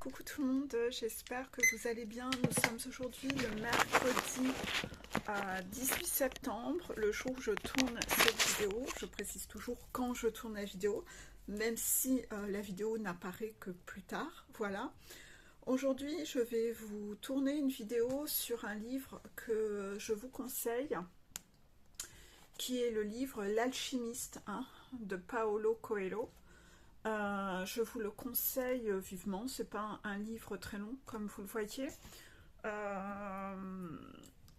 coucou tout le monde, j'espère que vous allez bien. Nous sommes aujourd'hui le mercredi 18 septembre, le jour où je tourne cette vidéo. Je précise toujours quand je tourne la vidéo, même si la vidéo n'apparaît que plus tard. Voilà. Aujourd'hui, je vais vous tourner une vidéo sur un livre que je vous conseille, qui est le livre L'Alchimiste de Paulo Coelho. Je vous le conseille vivement, c'est pas un livre très long comme vous le voyez.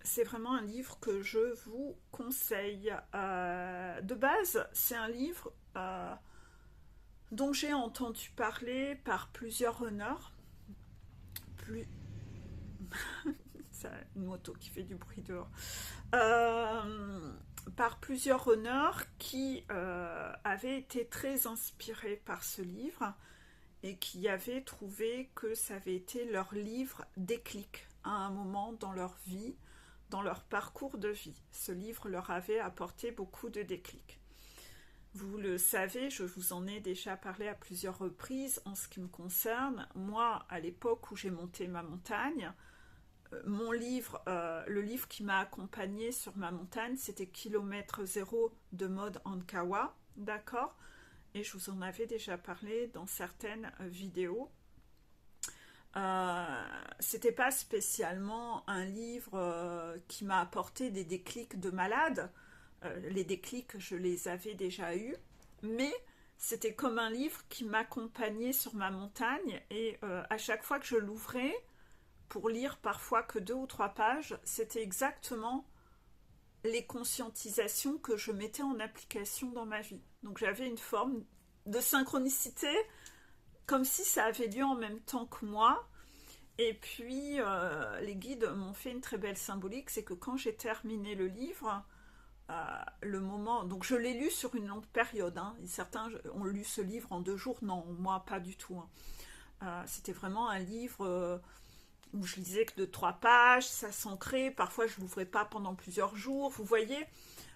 C'est vraiment un livre que je vous conseille. De base, c'est un livre dont j'ai entendu parler par plusieurs runners. C'est une moto qui fait du bruit dehors. Par plusieurs runners qui avaient été très inspirés par ce livre et qui avaient trouvé que ça avait été leur livre déclic à un moment dans leur vie, dans leur parcours de vie. Ce livre leur avait apporté beaucoup de déclics. Vous le savez, je vous en ai déjà parlé à plusieurs reprises en ce qui me concerne. Moi, à l'époque où j'ai monté ma montagne, mon livre, le livre qui m'a accompagné sur ma montagne, c'était Kilomètre Zéro de Maud Ankawa, d'accord? Et je vous en avais déjà parlé dans certaines vidéos. C'était pas spécialement un livre qui m'a apporté des déclics de malade. Les déclics, je les avais déjà eus, mais c'était comme un livre qui m'accompagnait sur ma montagne et à chaque fois que je l'ouvrais, pour lire parfois que 2 ou 3 pages, c'était exactement les conscientisations que je mettais en application dans ma vie. Donc j'avais une forme de synchronicité, comme si ça avait lieu en même temps que moi. Et puis les guides m'ont fait une très belle symbolique, c'est que quand j'ai terminé le livre, le moment... Donc je l'ai lu sur une longue période. Certains ont lu ce livre en 2 jours, non, moi pas du tout. C'était vraiment un livre... où je lisais que de 3 pages, ça s'ancrait, parfois je ne l'ouvrais pas pendant plusieurs jours, vous voyez,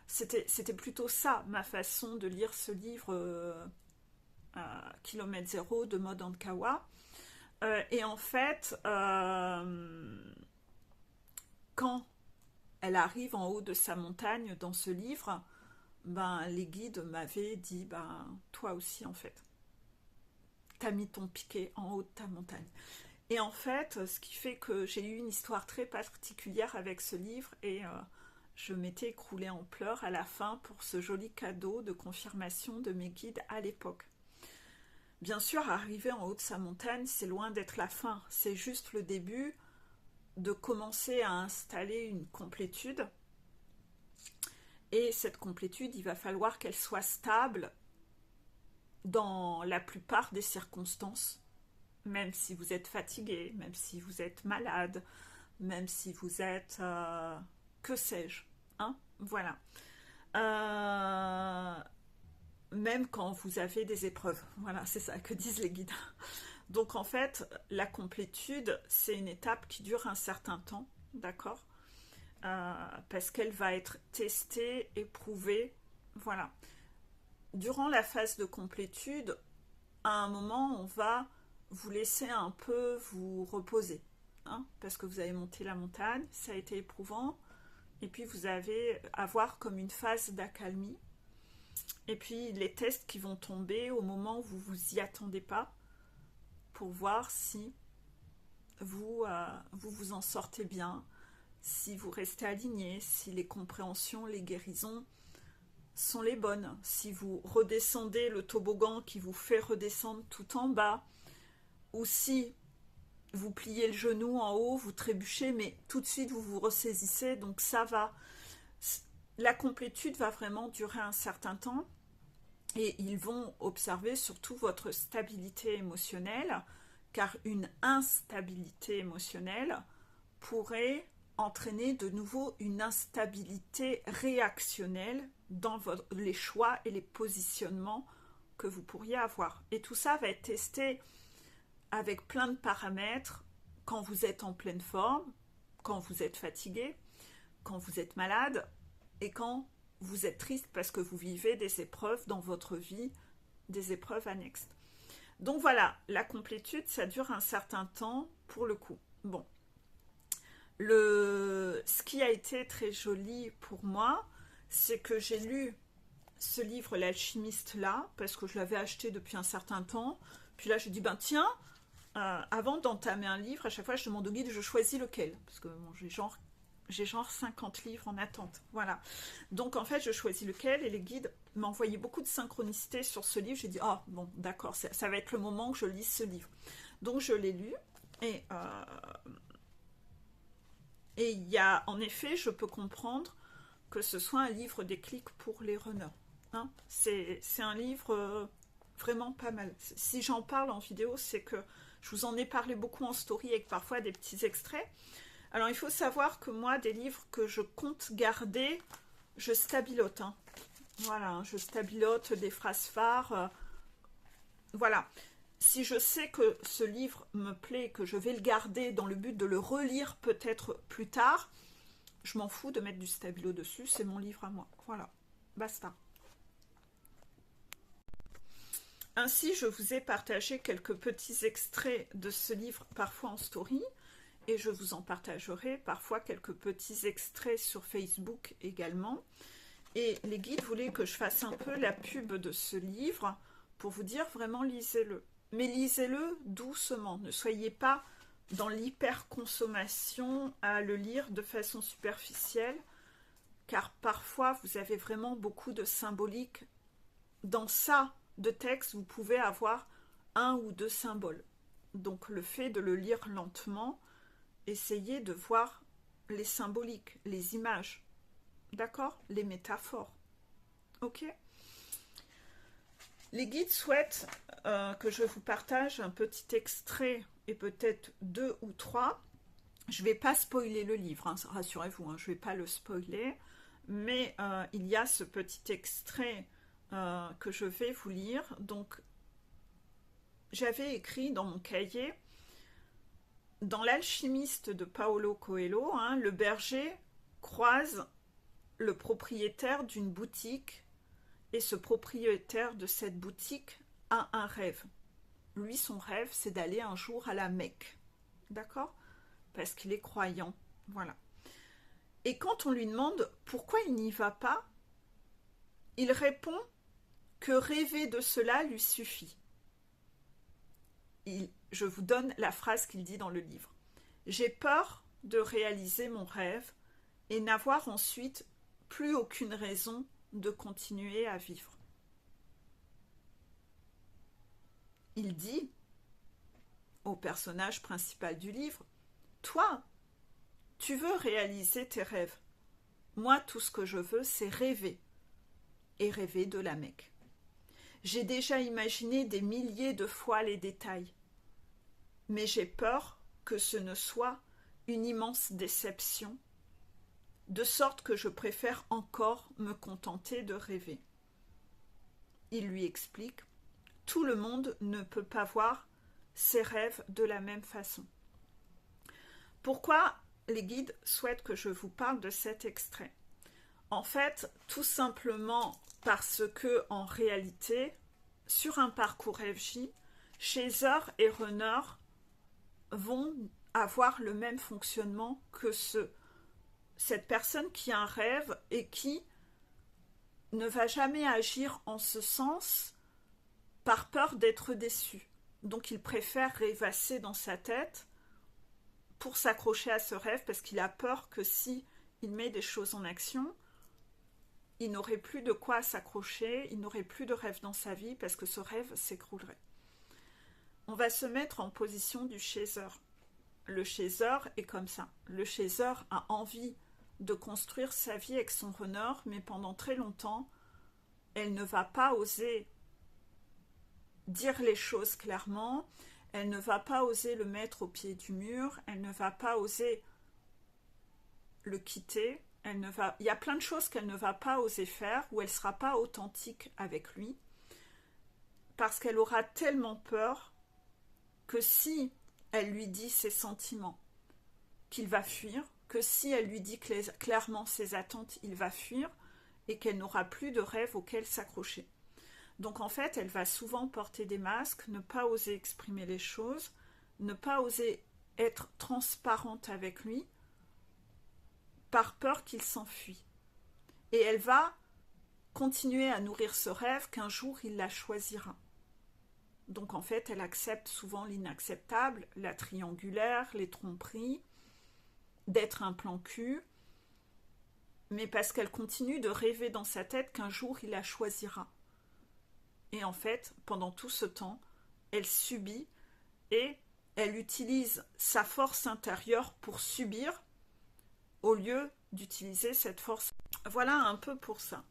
c'était plutôt ça, ma façon de lire ce livre Kilomètre Zéro de Maud Ankawa. Et en fait, quand elle arrive en haut de sa montagne dans ce livre, les guides m'avaient dit, toi aussi en fait, t'as mis ton piquet en haut de ta montagne. Et en fait, ce qui fait que j'ai eu une histoire très particulière avec ce livre et je m'étais écroulée en pleurs à la fin pour ce joli cadeau de confirmation de mes guides à l'époque. Bien sûr, arriver en haut de sa montagne, c'est loin d'être la fin. C'est juste le début de commencer à installer une complétude. Et cette complétude, il va falloir qu'elle soit stable dans la plupart des circonstances. Même si vous êtes fatigué, même si vous êtes malade, même si vous êtes... que sais-je, voilà. Même quand vous avez des épreuves. Voilà, c'est ça que disent les guides. Donc en fait, la complétude, c'est une étape qui dure un certain temps, d'accord, parce qu'elle va être testée, éprouvée, voilà. Durant la phase de complétude, à un moment, on va vous laisser un peu vous reposer, parce que vous avez monté la montagne, ça a été éprouvant, et puis vous allez avoir comme une phase d'accalmie, et puis les tests qui vont tomber au moment où vous vous y attendez pas, pour voir si vous vous en sortez bien, si vous restez aligné, si les compréhensions, les guérisons sont les bonnes, si vous redescendez le toboggan qui vous fait redescendre tout en bas, ou si vous pliez le genou en haut, vous trébuchez, mais tout de suite vous vous ressaisissez, donc ça va. La complétude va vraiment durer un certain temps et ils vont observer surtout votre stabilité émotionnelle, car une instabilité émotionnelle pourrait entraîner de nouveau une instabilité réactionnelle dans les choix et les positionnements que vous pourriez avoir. Et tout ça va être testé avec plein de paramètres quand vous êtes en pleine forme, quand vous êtes fatigué, quand vous êtes malade et quand vous êtes triste parce que vous vivez des épreuves dans votre vie, des épreuves annexes. Donc voilà, la complétude, ça dure un certain temps pour le coup. Bon, ce qui a été très joli pour moi, c'est que j'ai lu ce livre, L'Alchimiste, là, parce que je l'avais acheté depuis un certain temps. Puis là, j'ai dit, ben tiens, avant d'entamer un livre, à chaque fois, je demande au guide, je choisis lequel. Parce que bon, j'ai genre 50 livres en attente. Voilà. Donc, en fait, je choisis lequel et les guides m'envoyaient beaucoup de synchronicité sur ce livre. J'ai dit, ah, bon, d'accord, ça va être le moment que je lise ce livre. Donc, je l'ai lu et il y a, en effet, je peux comprendre que ce soit un livre déclic pour les runners. Hein, c'est un livre vraiment pas mal. Si j'en parle en vidéo, c'est que je vous en ai parlé beaucoup en story avec parfois des petits extraits. Alors il faut savoir que moi, des livres que je compte garder, je stabilote. Hein. Voilà, hein, je stabilote des phrases phares. Voilà. Si je sais que ce livre me plaît, que je vais le garder dans le but de le relire peut-être plus tard, je m'en fous de mettre du stabilo dessus, c'est mon livre à moi. Voilà, basta. Ainsi, je vous ai partagé quelques petits extraits de ce livre, parfois en story, et je vous en partagerai parfois quelques petits extraits sur Facebook également. Et les guides voulaient que je fasse un peu la pub de ce livre pour vous dire vraiment lisez-le. Mais lisez-le doucement, ne soyez pas dans l'hyper-consommation à le lire de façon superficielle, car parfois vous avez vraiment beaucoup de symbolique. Dans ça, de texte, vous pouvez avoir un ou deux symboles. Donc le fait de le lire lentement, essayez de voir les symboliques, les images, d'accord? Les métaphores, ok? Les guides souhaitent que je vous partage un petit extrait et peut-être 2 ou 3. Je ne vais pas spoiler le livre, hein, rassurez-vous, hein, je ne vais pas le spoiler, mais il y a ce petit extrait que je vais vous lire. Donc, j'avais écrit dans mon cahier, dans L'Alchimiste de Paulo Coelho, hein, le berger croise le propriétaire d'une boutique et ce propriétaire de cette boutique a un rêve. Lui, son rêve, c'est d'aller un jour à la Mecque. D'accord? Parce qu'il est croyant. Voilà. Et quand on lui demande pourquoi il n'y va pas, il répond que rêver de cela lui suffit. Je vous donne la phrase qu'il dit dans le livre. J'ai peur de réaliser mon rêve et n'avoir ensuite plus aucune raison de continuer à vivre. Il dit au personnage principal du livre, toi, tu veux réaliser tes rêves. Moi, tout ce que je veux, c'est rêver. Et rêver de la Mecque. J'ai déjà imaginé des milliers de fois les détails. Mais j'ai peur que ce ne soit une immense déception, de sorte que je préfère encore me contenter de rêver. Il lui explique, tout le monde ne peut pas voir ses rêves de la même façon. Pourquoi les guides souhaitent que je vous parle de cet extrait? En fait, tout simplement parce que, en réalité, sur un parcours FJ, chasers et runners vont avoir le même fonctionnement que cette personne qui a un rêve et qui ne va jamais agir en ce sens par peur d'être déçu. Donc il préfère rêvasser dans sa tête pour s'accrocher à ce rêve parce qu'il a peur que si il met des choses en action, il n'aurait plus de quoi s'accrocher, il n'aurait plus de rêve dans sa vie parce que ce rêve s'écroulerait. On va se mettre en position du chaser. Le chaser est comme ça. Le chaser a envie de construire sa vie avec son runner, mais pendant très longtemps, elle ne va pas oser dire les choses clairement, elle ne va pas oser le mettre au pied du mur, elle ne va pas oser le quitter, il y a plein de choses qu'elle ne va pas oser faire, ou elle ne sera pas authentique avec lui, parce qu'elle aura tellement peur que si elle lui dit ses sentiments, qu'il va fuir, que si elle lui dit clairement ses attentes, il va fuir, et qu'elle n'aura plus de rêve auquel s'accrocher. Donc en fait, elle va souvent porter des masques, ne pas oser exprimer les choses, ne pas oser être transparente avec lui, par peur qu'il s'enfuit. Et elle va continuer à nourrir ce rêve qu'un jour il la choisira. Donc en fait, elle accepte souvent l'inacceptable, la triangulaire, les tromperies, d'être un plan cul, mais parce qu'elle continue de rêver dans sa tête qu'un jour il la choisira. Et en fait, pendant tout ce temps, elle subit et elle utilise sa force intérieure pour subir au lieu d'utiliser cette force. Voilà un peu pour ça.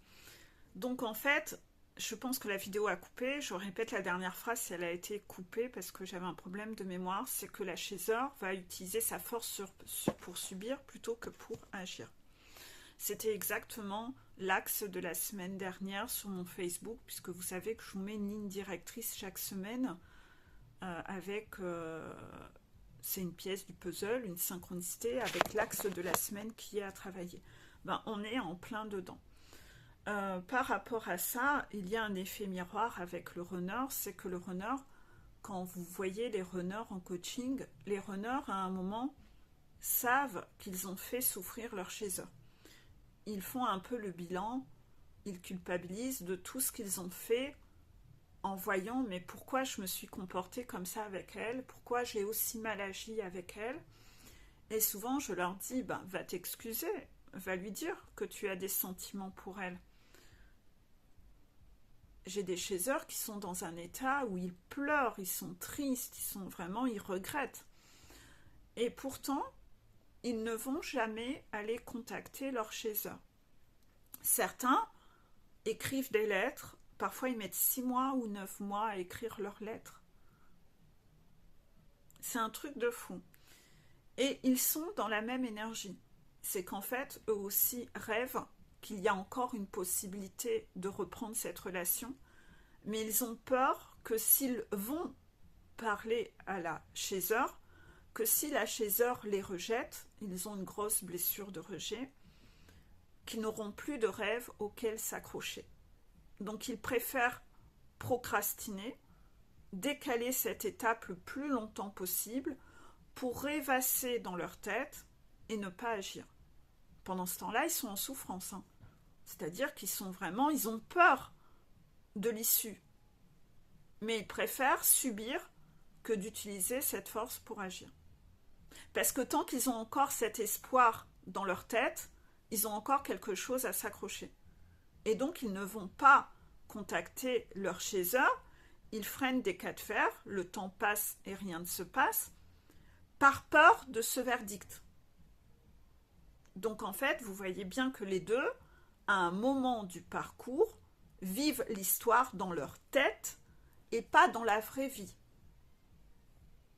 Donc en fait, je pense que la vidéo a coupé. Je répète la dernière phrase si elle a été coupée parce que j'avais un problème de mémoire. C'est que la chasseur va utiliser sa force pour subir plutôt que pour agir. C'était exactement l'axe de la semaine dernière sur mon Facebook, puisque vous savez que je vous mets une ligne directrice chaque semaine c'est une pièce du puzzle, une synchronicité avec l'axe de la semaine qui est à travailler. Ben, on est en plein dedans. Par rapport à ça, il y a un effet miroir avec le runner, c'est que le runner, quand vous voyez les runners en coaching, les runners à un moment savent qu'ils ont fait souffrir leur chasseur. Ils font un peu le bilan, ils culpabilisent de tout ce qu'ils ont fait en voyant mais pourquoi je me suis comportée comme ça avec elle, pourquoi j'ai aussi mal agi avec elle. Et souvent je leur dis, ben, va t'excuser, va lui dire que tu as des sentiments pour elle. J'ai des chasseurs qui sont dans un état où ils pleurent, ils sont tristes, ils regrettent. Et pourtant, ils ne vont jamais aller contacter leur chasseur. Certains écrivent des lettres, parfois ils mettent 6 mois ou 9 mois à écrire leurs lettres. C'est un truc de fou. Et ils sont dans la même énergie. C'est qu'en fait, eux aussi rêvent qu'il y a encore une possibilité de reprendre cette relation, mais ils ont peur que s'ils vont parler à la chasseur, que si la chasseur les rejette, ils ont une grosse blessure de rejet, qu'ils n'auront plus de rêve auquel s'accrocher. Donc ils préfèrent procrastiner, décaler cette étape le plus longtemps possible pour rêvasser dans leur tête et ne pas agir. Pendant ce temps-là, ils sont en souffrance. C'est-à-dire ils ont peur de l'issue. Mais ils préfèrent subir que d'utiliser cette force pour agir. Parce que tant qu'ils ont encore cet espoir dans leur tête, ils ont encore quelque chose à s'accrocher. Et donc, ils ne vont pas contacter leur chasseur, ils freinent des cas de fer, le temps passe et rien ne se passe, par peur de ce verdict. Donc, en fait, vous voyez bien que les deux, à un moment du parcours, vivent l'histoire dans leur tête et pas dans la vraie vie.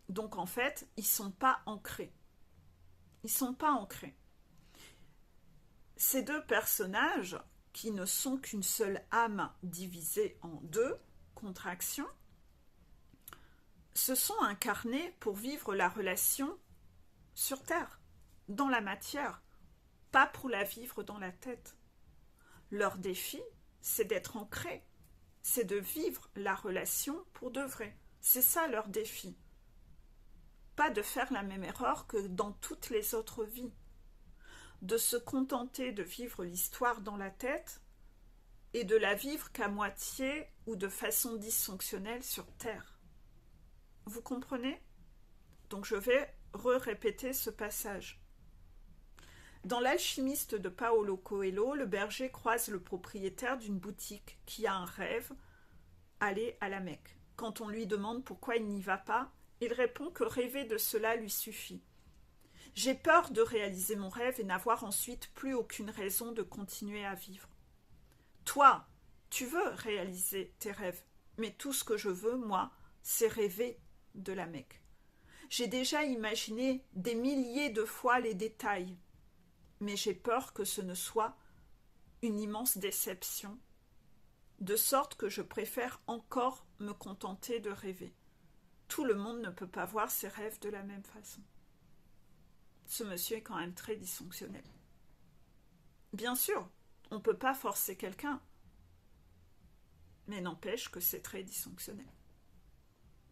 Donc, en fait, ils ne sont pas ancrés. Ils ne sont pas ancrés. Ces deux personnages, qui ne sont qu'une seule âme divisée en deux contractions, se sont incarnés pour vivre la relation sur Terre, dans la matière, pas pour la vivre dans la tête. Leur défi, c'est d'être ancrés, c'est de vivre la relation pour de vrai. C'est ça leur défi. Pas de faire la même erreur que dans toutes les autres vies. De se contenter de vivre l'histoire dans la tête et de la vivre qu'à moitié ou de façon dysfonctionnelle sur Terre. Vous comprenez? Donc je vais répéter ce passage. Dans L'Alchimiste de Paolo Coelho, le berger croise le propriétaire d'une boutique qui a un rêve, aller à la Mecque. Quand on lui demande pourquoi il n'y va pas, il répond que rêver de cela lui suffit. J'ai peur de réaliser mon rêve et n'avoir ensuite plus aucune raison de continuer à vivre. Toi, tu veux réaliser tes rêves, mais tout ce que je veux, moi, c'est rêver de la Mecque. J'ai déjà imaginé des milliers de fois les détails, mais j'ai peur que ce ne soit une immense déception, de sorte que je préfère encore me contenter de rêver. Tout le monde ne peut pas voir ses rêves de la même façon. Ce monsieur est quand même très dysfonctionnel. Bien sûr, on ne peut pas forcer quelqu'un. Mais n'empêche que c'est très dysfonctionnel.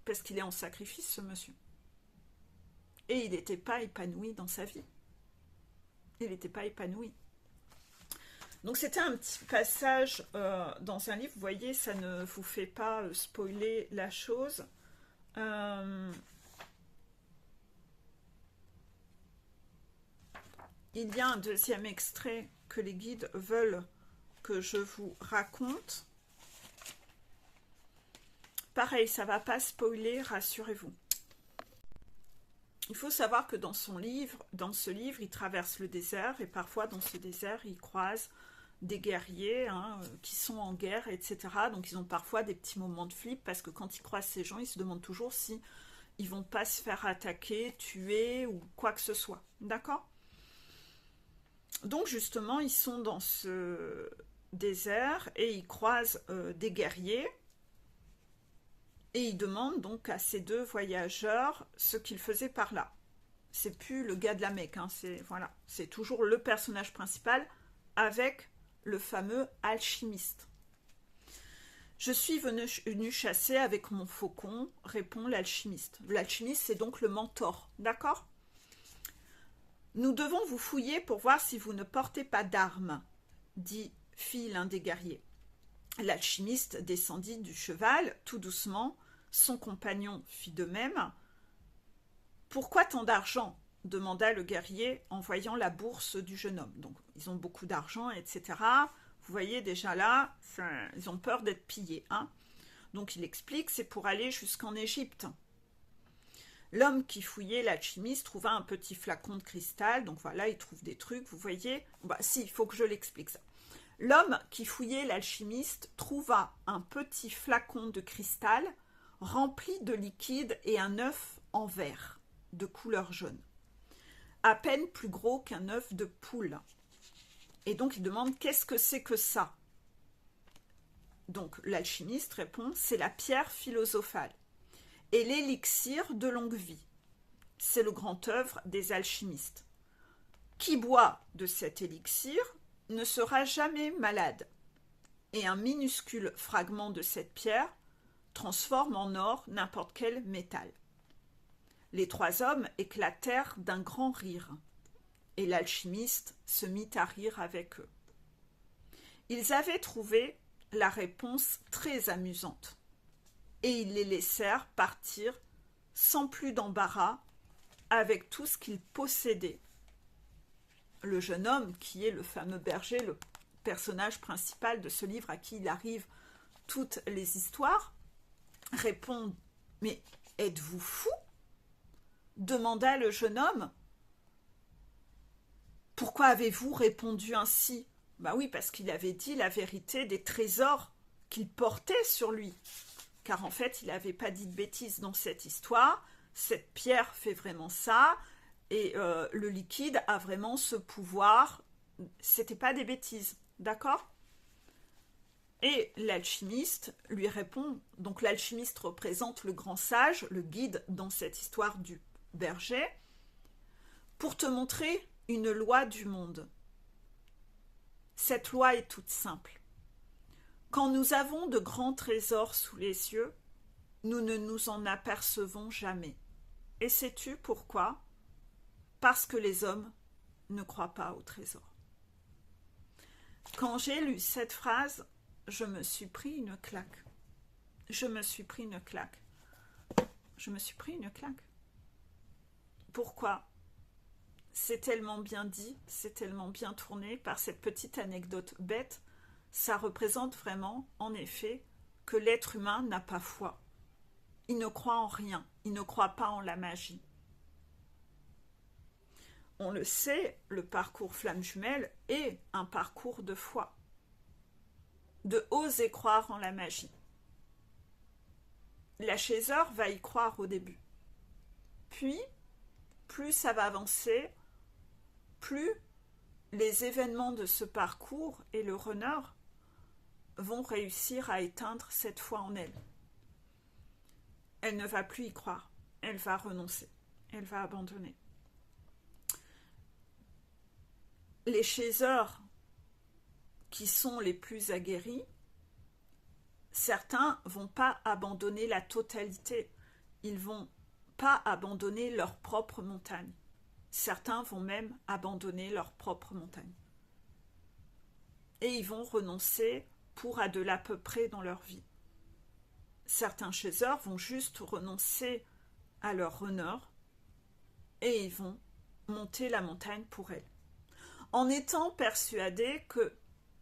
Parce qu'il est en sacrifice, ce monsieur. Et il n'était pas épanoui dans sa vie. Il n'était pas épanoui. Donc c'était un petit passage dans un livre. Vous voyez, ça ne vous fait pas spoiler la chose. Il y a un deuxième extrait que les guides veulent que je vous raconte. Pareil, ça ne va pas spoiler, rassurez-vous. Il faut savoir que dans ce livre, il traverse le désert et parfois dans ce désert, il croise des guerriers qui sont en guerre, etc. Donc ils ont parfois des petits moments de flip parce que quand ils croisent ces gens, ils se demandent toujours si ils vont pas se faire attaquer, tuer ou quoi que ce soit. D'accord ? Donc justement, ils sont dans ce désert et ils croisent des guerriers. Et il demande donc à ces deux voyageurs ce qu'ils faisaient par là. C'est plus le gars de la Mecque, c'est toujours le personnage principal avec le fameux alchimiste. Je suis venu chasser avec mon faucon, répond l'alchimiste. L'alchimiste, c'est donc le mentor, d'accord ? Nous devons vous fouiller pour voir si vous ne portez pas d'armes, fit l'un des guerriers. L'alchimiste descendit du cheval, tout doucement. Son compagnon fit de même. « Pourquoi tant d'argent » demanda le guerrier en voyant la bourse du jeune homme. Donc, ils ont beaucoup d'argent, etc. Vous voyez déjà là, ils ont peur d'être pillés. Donc, il explique, c'est pour aller jusqu'en Égypte. L'homme qui fouillait l'alchimiste trouva un petit flacon de cristal. Donc, voilà, il trouve des trucs, vous voyez. Il faut que je l'explique ça. L'homme qui fouillait l'alchimiste trouva un petit flacon de cristal rempli de liquide et un œuf en verre de couleur jaune, à peine plus gros qu'un œuf de poule. Et donc il demande qu'est-ce que c'est que ça ? Donc l'alchimiste répond c'est la pierre philosophale et l'élixir de longue vie. C'est le grand œuvre des alchimistes. Qui boit de cet élixir ne sera jamais malade, et un minuscule fragment de cette pierre transforme en or n'importe quel métal. Les trois hommes éclatèrent d'un grand rire, et l'alchimiste se mit à rire avec eux. Ils avaient trouvé la réponse très amusante, et ils les laissèrent partir sans plus d'embarras avec tout ce qu'ils possédaient. Le jeune homme, qui est le fameux berger, le personnage principal de ce livre à qui il arrive toutes les histoires, répond « Mais êtes-vous fou ?» demanda le jeune homme. « Pourquoi avez-vous répondu ainsi ?» Oui, parce qu'il avait dit la vérité des trésors qu'il portait sur lui. Car en fait, il n'avait pas dit de bêtises dans cette histoire. Cette pierre fait vraiment ça. Et le liquide a vraiment ce pouvoir. C'était pas des bêtises. D'accord ? Et l'alchimiste lui répond, donc l'alchimiste représente le grand sage, le guide dans cette histoire du berger, pour te montrer une loi du monde. Cette loi est toute simple. Quand nous avons de grands trésors sous les yeux, nous ne nous en apercevons jamais. Et sais-tu pourquoi ? Parce que les hommes ne croient pas au trésor. Quand j'ai lu cette phrase, je me suis pris une claque. Pourquoi ? C'est tellement bien dit, c'est tellement bien tourné par cette petite anecdote bête. Ça représente vraiment, en effet, que l'être humain n'a pas foi. Il ne croit en rien, il ne croit pas en la magie. On le sait, le parcours flamme jumelle est un parcours de foi, de oser croire en la magie. L'achéseur va y croire au début. Puis, plus ça va avancer, plus les événements de ce parcours et le runner vont réussir à éteindre cette foi en elle. Elle ne va plus y croire, elle va renoncer, elle va abandonner. Les chaseurs qui sont les plus aguerris Certains vont pas abandonner la totalité. Ils vont pas abandonner leur propre montagne. Certains vont même abandonner leur propre montagne. Et ils vont renoncer pour à de l'à peu près dans leur vie. Certains chasseurs vont juste renoncer à leur honneur et ils vont monter la montagne pour elle. En étant persuadés que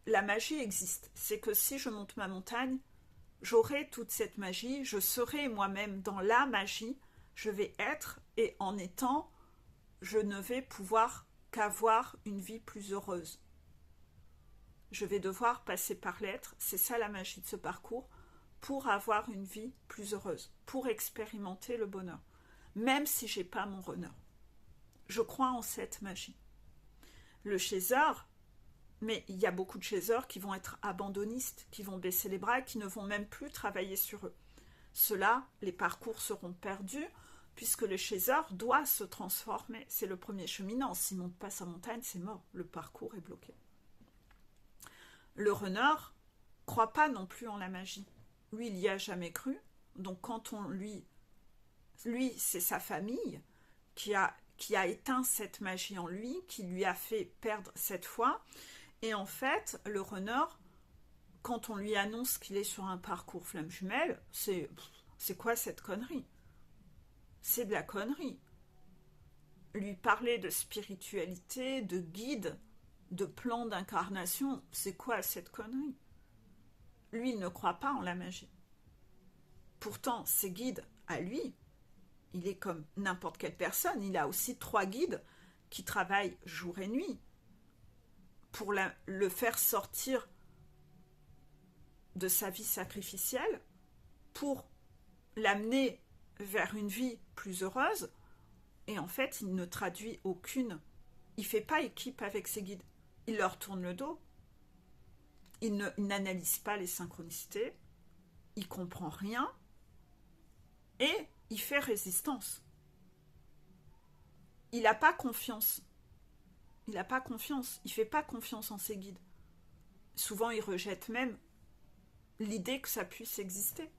la magie existe. C'est que si je monte ma montagne, j'aurai toute cette magie, je serai moi-même dans la magie, je vais être, et en étant, je ne vais pouvoir qu'avoir une vie plus heureuse. Je vais devoir passer par l'être, c'est ça la magie de ce parcours, pour avoir une vie plus heureuse, pour expérimenter le bonheur, même si j'ai pas mon honneur. Je crois en cette magie. Le chaser, mais il y a beaucoup de chasers qui vont être abandonnistes, qui vont baisser les bras, qui ne vont même plus travailler sur eux. Ceux-là, les parcours seront perdus, puisque le chaser doit se transformer. C'est le premier cheminant. S'il ne monte pas sa montagne, c'est mort. Le parcours est bloqué. Le runner croit pas non plus en la magie. Lui, il n'y a jamais cru. Donc quand on lui, c'est sa famille qui a éteint cette magie en lui, qui lui a fait perdre cette foi. Et en fait, le runner, quand on lui annonce qu'il est sur un parcours flamme jumelle, c'est quoi cette connerie? C'est de la connerie. Lui parler de spiritualité, de guide, de plan d'incarnation, c'est quoi cette connerie? Lui, il ne croit pas en la magie. Pourtant, ses guides, à lui, il est comme n'importe quelle personne. Il a aussi 3 guides qui travaillent jour et nuit pour le faire sortir de sa vie sacrificielle, pour l'amener vers une vie plus heureuse. Et en fait, il ne traduit aucune. Il ne fait pas équipe avec ses guides. Il leur tourne le dos. Il n'analyse pas les synchronicités. Il ne comprend rien. Et il fait résistance. Il n'a pas confiance. Il n'a pas confiance. Il ne fait pas confiance en ses guides. Souvent, il rejette même l'idée que ça puisse exister.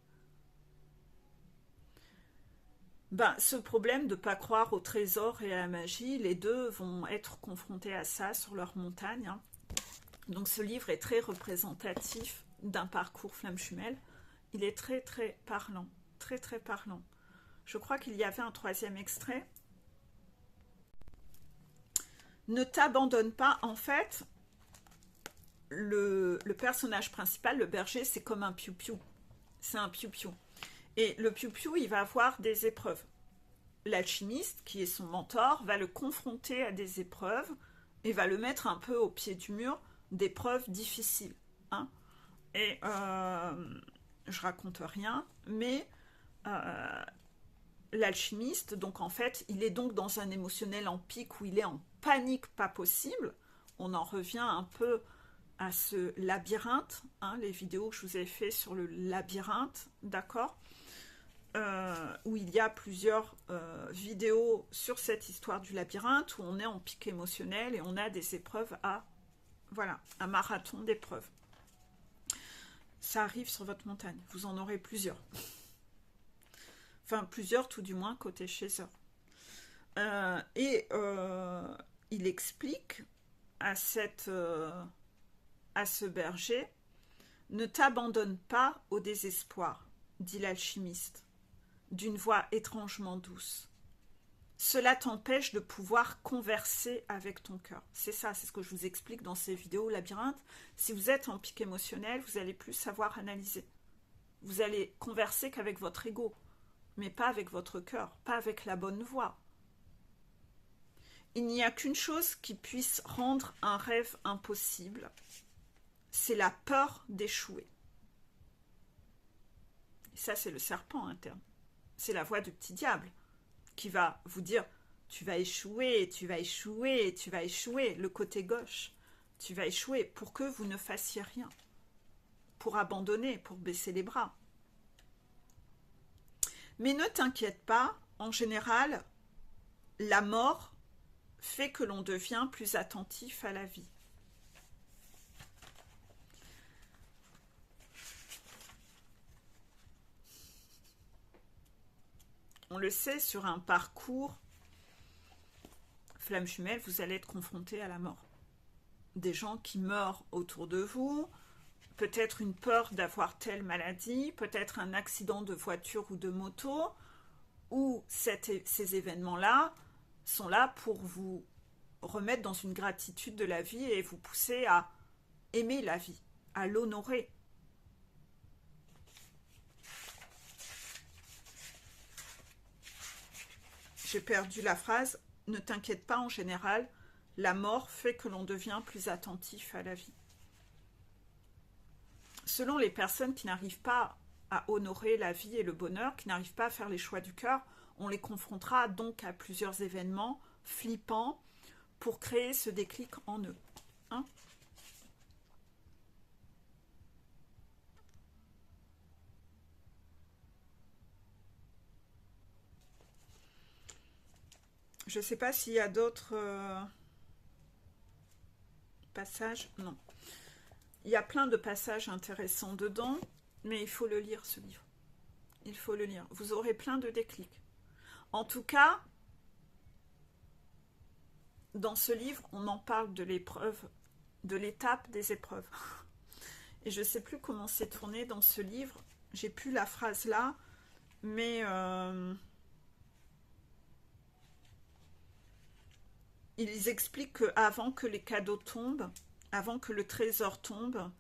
Ce problème de ne pas croire au trésor et à la magie, les deux vont être confrontés à ça sur leur montagne. Hein. Donc ce livre est très représentatif d'un parcours flamme jumelle. Il est très très parlant, très très parlant. Je crois qu'il y avait un 3e extrait. Ne t'abandonne pas. En fait, le personnage principal, le berger, c'est comme un piou-piou. C'est un piou-piou. Et le piou-piou, il va avoir des épreuves. L'alchimiste, qui est son mentor, va le confronter à des épreuves et va le mettre un peu au pied du mur, d'épreuves difficiles. Hein. Et je raconte rien, mais l'alchimiste, donc en fait, il est donc dans un émotionnel en pic où il est en panique pas possible. On en revient un peu à ce labyrinthe, hein, les vidéos que je vous ai fait sur le labyrinthe, d'accord, où il y a plusieurs vidéos sur cette histoire du labyrinthe, où on est en pic émotionnel et on a des épreuves un marathon d'épreuves. Ça arrive sur votre montagne, vous en aurez plusieurs. Enfin, plusieurs tout du moins côté chasseur. Il explique à ce berger, ne t'abandonne pas au désespoir, dit l'alchimiste, d'une voix étrangement douce. Cela t'empêche de pouvoir converser avec ton cœur. C'est ça, c'est ce que je vous explique dans ces vidéos labyrinthe. Si vous êtes en pic émotionnel, vous allez plus savoir analyser. Vous allez converser qu'avec votre ego, mais pas avec votre cœur, pas avec la bonne voix. Il n'y a qu'une chose qui puisse rendre un rêve impossible, c'est la peur d'échouer. Et ça, c'est le serpent interne. C'est la voix du petit diable qui va vous dire « tu vas échouer, tu vas échouer, tu vas échouer », le côté gauche. Tu vas échouer pour que vous ne fassiez rien, pour abandonner, pour baisser les bras. Mais ne t'inquiète pas, en général, la mort fait que l'on devient plus attentif à la vie. on le sait, sur un parcours flamme jumelle, vous allez être confronté à la mort. Des gens qui meurent autour de vous, peut-être une peur d'avoir telle maladie, peut-être un accident de voiture ou de moto, où ces événements-là sont là pour vous remettre dans une gratitude de la vie et vous pousser à aimer la vie, à l'honorer. J'ai perdu la phrase. Ne t'inquiète pas, en général, la mort fait que l'on devient plus attentif à la vie. Selon les personnes qui n'arrivent pas à honorer la vie et le bonheur, qui n'arrivent pas à faire les choix du cœur, on les confrontera donc à plusieurs événements flippants pour créer ce déclic en eux. Hein? Je ne sais pas s'il y a d'autres passages. Non. Il y a plein de passages intéressants dedans, mais il faut le lire, ce livre. Il faut le lire. Vous aurez plein de déclics. En tout cas, dans ce livre, on en parle de l'épreuve, de l'étape des épreuves. Et je ne sais plus comment c'est tourné dans ce livre. J'ai plus la phrase là, mais ils expliquent qu'avant que les cadeaux tombent, avant que le trésor tombe,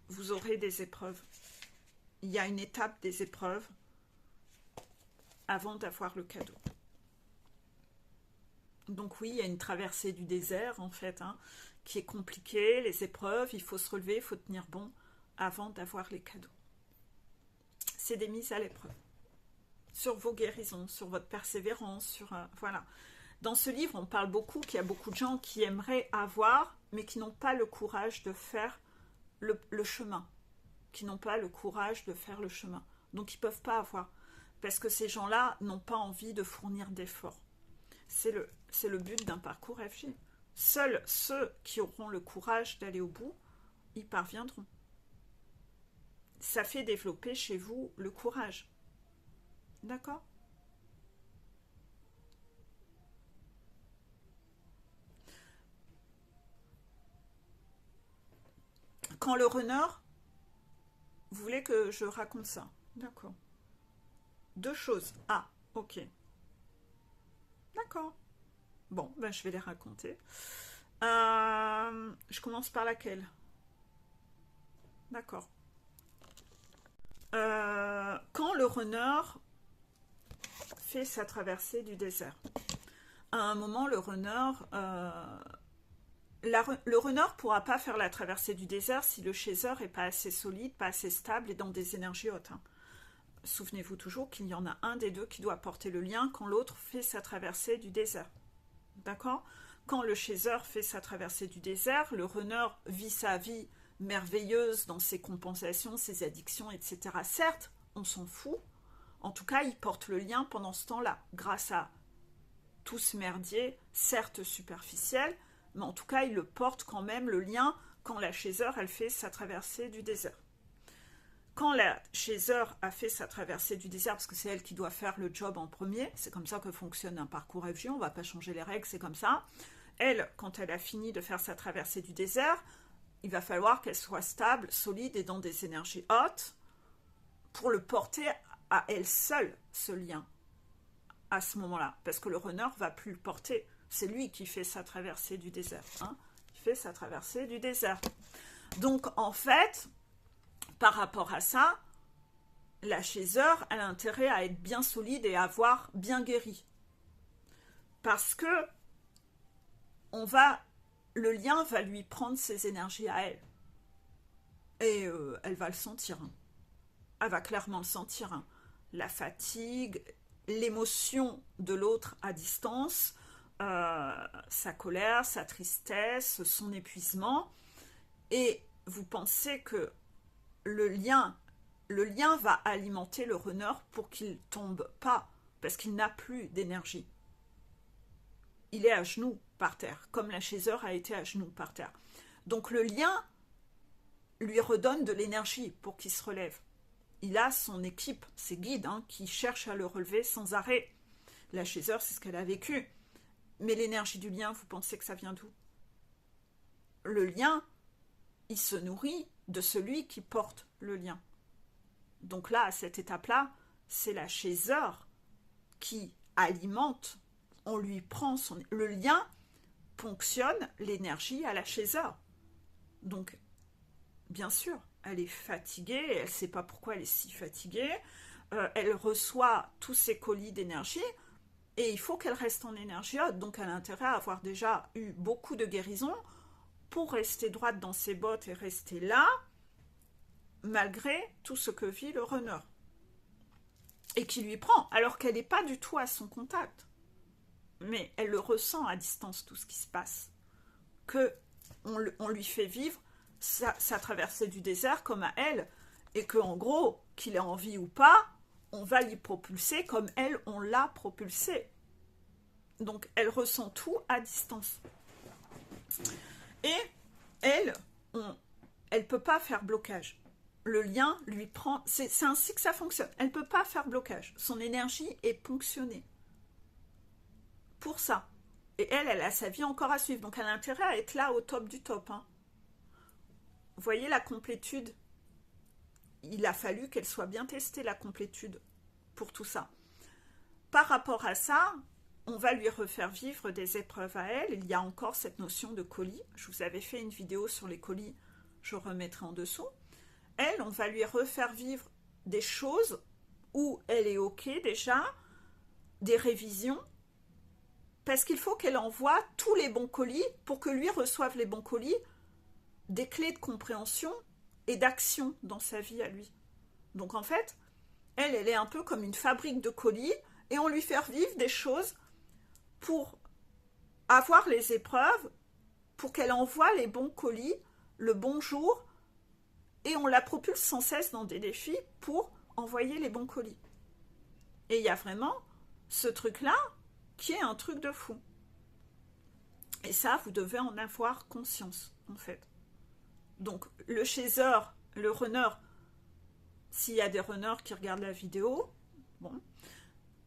vous aurez des épreuves. Il y a une étape des épreuves avant d'avoir le cadeau. Donc oui, il y a une traversée du désert, en fait, hein, qui est compliquée, les épreuves, il faut se relever, il faut tenir bon avant d'avoir les cadeaux. C'est des mises à l'épreuve. Sur vos guérisons, sur votre persévérance, sur... voilà. Dans ce livre, on parle beaucoup qu'il y a beaucoup de gens qui aimeraient avoir, mais qui n'ont pas le courage de faire le chemin. Qui n'ont pas le courage de faire le chemin. Donc ils ne peuvent pas avoir. Parce que ces gens-là n'ont pas envie de fournir d'efforts. C'est le but d'un parcours FG. Seuls ceux qui auront le courage d'aller au bout, y parviendront. Ça fait développer chez vous le courage. D'accord ? Quand le runner, vous voulez que je raconte ça? D'accord. Deux choses. Ah, ok. D'accord. Bon, ben je vais les raconter. Je commence par laquelle? D'accord. Quand le runner fait sa traversée du désert, à un moment, le runner ne pourra pas faire la traversée du désert si le chaser n'est pas assez solide, pas assez stable et dans des énergies hautes. Hein. Souvenez-vous toujours qu'il y en a un des deux qui doit porter le lien quand l'autre fait sa traversée du désert. D'accord? Quand le chaser fait sa traversée du désert, le runner vit sa vie merveilleuse dans ses compensations, ses addictions, etc. Certes, on s'en fout. En tout cas, il porte le lien pendant ce temps-là, grâce à tout ce merdier, certes superficiel, mais en tout cas, il le porte quand même, le lien, quand la chaser, elle fait sa traversée du désert. Quand la chaser a fait sa traversée du désert, parce que c'est elle qui doit faire le job en premier, c'est comme ça que fonctionne un parcours FG, on ne va pas changer les règles, c'est comme ça. Elle, quand elle a fini de faire sa traversée du désert, il va falloir qu'elle soit stable, solide et dans des énergies hautes pour le porter à elle seule, ce lien, à ce moment-là. Parce que le runner ne va plus le porter. C'est lui qui fait sa traversée du désert. Hein, il fait sa traversée du désert. Donc, en fait, par rapport à ça, la chaser, elle a intérêt à être bien solide et à avoir bien guéri. Parce que le lien va lui prendre ses énergies à elle. Et elle va le sentir. Hein. Elle va clairement le sentir. Hein. La fatigue, l'émotion de l'autre à distance, sa colère, sa tristesse, son épuisement. Et vous pensez que le lien va alimenter le runner pour qu'il ne tombe pas, parce qu'il n'a plus d'énergie. Il est à genoux par terre, comme la chaser a été à genoux par terre. Donc le lien lui redonne de l'énergie pour qu'il se relève. il a son équipe, ses guides, hein, qui cherchent à le relever sans arrêt. La chaiseur, c'est ce qu'elle a vécu. Mais l'énergie du lien, vous pensez que ça vient d'où? Le lien, il se nourrit de celui qui porte le lien. Donc là, à cette étape-là, c'est la chaiseur qui alimente, on lui prend le lien, ponctionne l'énergie à la chaiseur. Donc, bien sûr, elle est fatiguée, elle ne sait pas pourquoi elle est si fatiguée, elle reçoit tous ces colis d'énergie, et il faut qu'elle reste en énergie haute, donc elle a intérêt à avoir déjà eu beaucoup de guérison pour rester droite dans ses bottes et rester là, malgré tout ce que vit le runner. Et qui lui prend, alors qu'elle n'est pas du tout à son contact. Mais elle le ressent à distance, tout ce qui se passe. On lui fait vivre sa traversée du désert comme à elle, et qu'en gros, qu'il ait envie ou pas, on va l'y propulser comme elle, on l'a propulsé. Donc, elle ressent tout à distance. Et elle ne peut pas faire blocage. Le lien lui prend... C'est ainsi que ça fonctionne. Elle ne peut pas faire blocage. Son énergie est ponctionnée. Pour ça. Et elle a sa vie encore à suivre. Donc, elle a intérêt à être là au top du top. Hein. Vous voyez la complétude? Il a fallu qu'elle soit bien testée, la complétude, pour tout ça. Par rapport à ça, on va lui refaire vivre des épreuves à elle. Il y a encore cette notion de colis. Je vous avais fait une vidéo sur les colis, je remettrai en dessous. Elle, on va lui refaire vivre des choses où elle est OK déjà, des révisions, parce qu'il faut qu'elle envoie tous les bons colis pour que lui reçoive les bons colis, des clés de compréhension et d'action dans sa vie à lui. Donc en fait, elle est un peu comme une fabrique de colis et on lui fait vivre des choses pour avoir les épreuves, pour qu'elle envoie les bons colis, le bon jour, et on la propulse sans cesse dans des défis pour envoyer les bons colis. Et il y a vraiment ce truc-là qui est un truc de fou. Et ça, vous devez en avoir conscience, en fait. Donc, le chaser, le runner, s'il y a des runners qui regardent la vidéo, bon,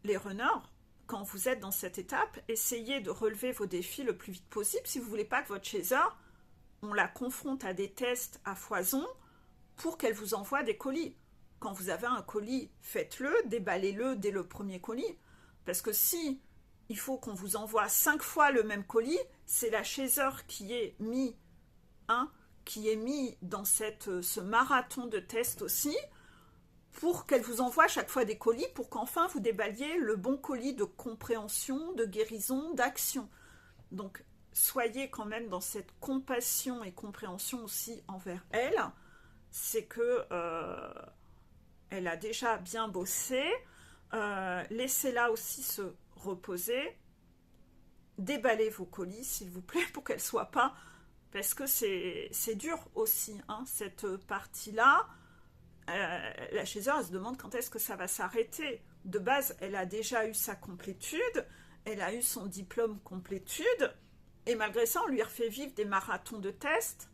les runners, quand vous êtes dans cette étape, essayez de relever vos défis le plus vite possible. Si vous ne voulez pas que votre chaser, on la confronte à des tests à foison pour qu'elle vous envoie des colis. Quand vous avez un colis, faites-le, déballez-le dès le premier colis. Parce que si il faut qu'on vous envoie 5 fois le même colis, c'est la chaser qui est mis, dans ce marathon de tests aussi, pour qu'elle vous envoie chaque fois des colis, pour qu'enfin vous déballiez le bon colis de compréhension, de guérison, d'action. Donc, soyez quand même dans cette compassion et compréhension aussi envers elle. C'est que elle a déjà bien bossé. Laissez-la aussi se reposer. Déballez vos colis, s'il vous plaît, pour qu'elle ne soit pas... Parce que c'est dur aussi, hein, cette partie-là. La chaser, elle se demande quand est-ce que ça va s'arrêter. De base, elle a déjà eu sa complétude, elle a eu son diplôme complétude, et malgré ça, on lui refait vivre des marathons de tests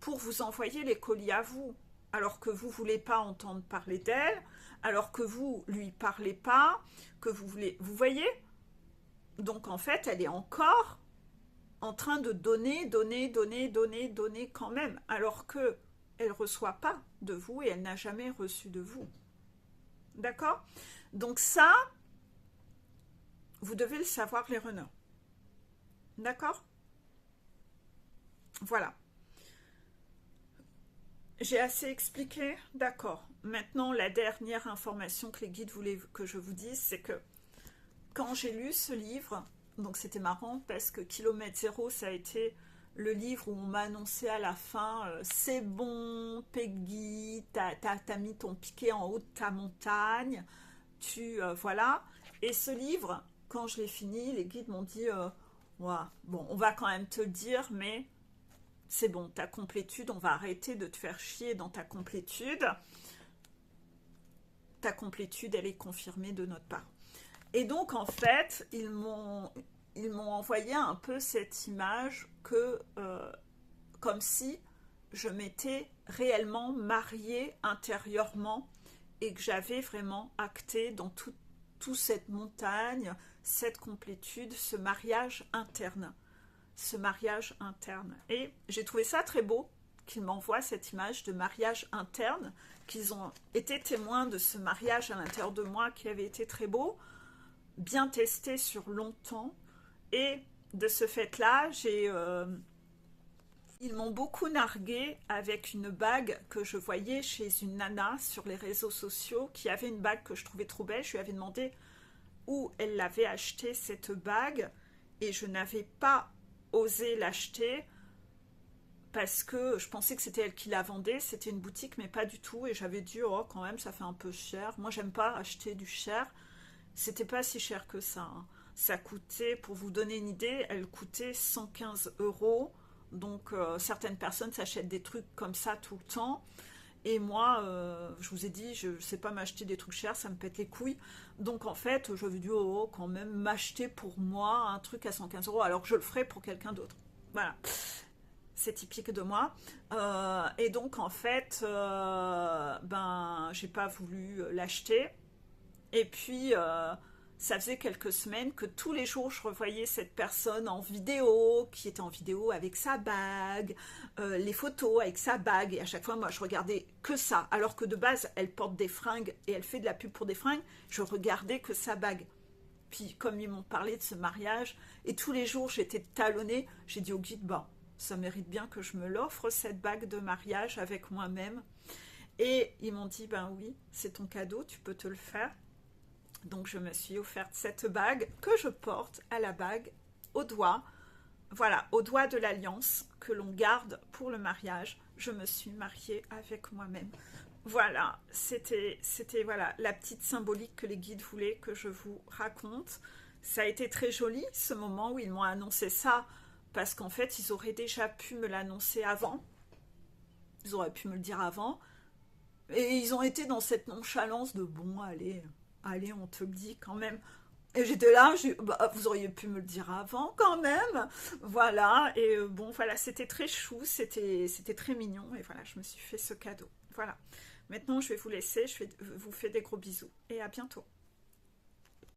pour vous envoyer les colis à vous, alors que vous ne voulez pas entendre parler d'elle, alors que vous ne lui parlez pas, que vous voulez... Vous voyez? Donc en fait, elle est encore en train de donner quand même, alors que elle ne reçoit pas de vous et elle n'a jamais reçu de vous. D'accord? Donc ça, vous devez le savoir, les runners. D'accord? Voilà. J'ai assez expliqué? D'accord. Maintenant, la dernière information que les guides voulaient que je vous dise, c'est que quand j'ai lu ce livre, donc c'était marrant parce que Kilomètre Zéro, ça a été le livre où on m'a annoncé à la fin c'est bon, Peggy, t'as mis ton piquet en haut de ta montagne, voilà. Et ce livre, quand je l'ai fini, les guides m'ont dit ouais, bon, on va quand même te le dire, mais c'est bon, ta complétude, on va arrêter de te faire chier dans ta complétude. Ta complétude, elle est confirmée de notre part. Et donc, en fait, ils m'ont envoyé un peu cette image que, comme si je m'étais réellement mariée intérieurement et que j'avais vraiment acté dans toute cette montagne, cette complétude, ce mariage interne. Ce mariage interne. Et j'ai trouvé ça très beau qu'ils m'envoient cette image de mariage interne, qu'ils ont été témoins de ce mariage à l'intérieur de moi qui avait été très beau, bien testé sur longtemps. Et de ce fait-là, ils m'ont beaucoup nargué avec une bague que je voyais chez une nana sur les réseaux sociaux qui avait une bague que je trouvais trop belle. Je lui avais demandé où elle l'avait achetée, cette bague, et je n'avais pas osé l'acheter parce que je pensais que c'était elle qui la vendait, c'était une boutique, mais pas du tout, et j'avais dit, oh, quand même, ça fait un peu cher. Moi, j'aime pas acheter du cher. C'était pas si cher que ça, hein. Ça coûtait, pour vous donner une idée, elle coûtait 115 euros. Donc, certaines personnes s'achètent des trucs comme ça tout le temps. Et moi, je vous ai dit, je ne sais pas m'acheter des trucs chers, ça me pète les couilles. Donc, en fait, je me dis, oh, quand même, m'acheter pour moi un truc à 115 euros, alors que je le ferai pour quelqu'un d'autre. Voilà. C'est typique de moi. Et donc, en fait, j'ai pas voulu l'acheter. Et puis, ça faisait quelques semaines que tous les jours, je revoyais cette personne en vidéo, qui était en vidéo avec sa bague, les photos avec sa bague. Et à chaque fois, moi, je regardais que ça. Alors que de base, elle porte des fringues et elle fait de la pub pour des fringues. Je regardais que sa bague. Puis, comme ils m'ont parlé de ce mariage, et tous les jours, j'étais talonnée, j'ai dit au guide, bah, ça mérite bien que je me l'offre, cette bague de mariage avec moi-même. Et ils m'ont dit, ben oui, c'est ton cadeau, tu peux te le faire. Donc je me suis offerte cette bague que je porte à la bague au doigt. Voilà, au doigt de l'alliance que l'on garde pour le mariage. Je me suis mariée avec moi-même. Voilà, c'était voilà, la petite symbolique que les guides voulaient que je vous raconte. Ça a été très joli ce moment où ils m'ont annoncé ça, parce qu'en fait ils auraient déjà pu me l'annoncer avant. Ils auraient pu me le dire avant. Et ils ont été dans cette nonchalance de bon, allez, on te le dit quand même. Et j'étais là, bah, vous auriez pu me le dire avant quand même. Voilà, et bon, voilà, c'était très chou, c'était très mignon. Et voilà, je me suis fait ce cadeau. Voilà. Maintenant, je vais vous laisser, vous fais des gros bisous. Et à bientôt.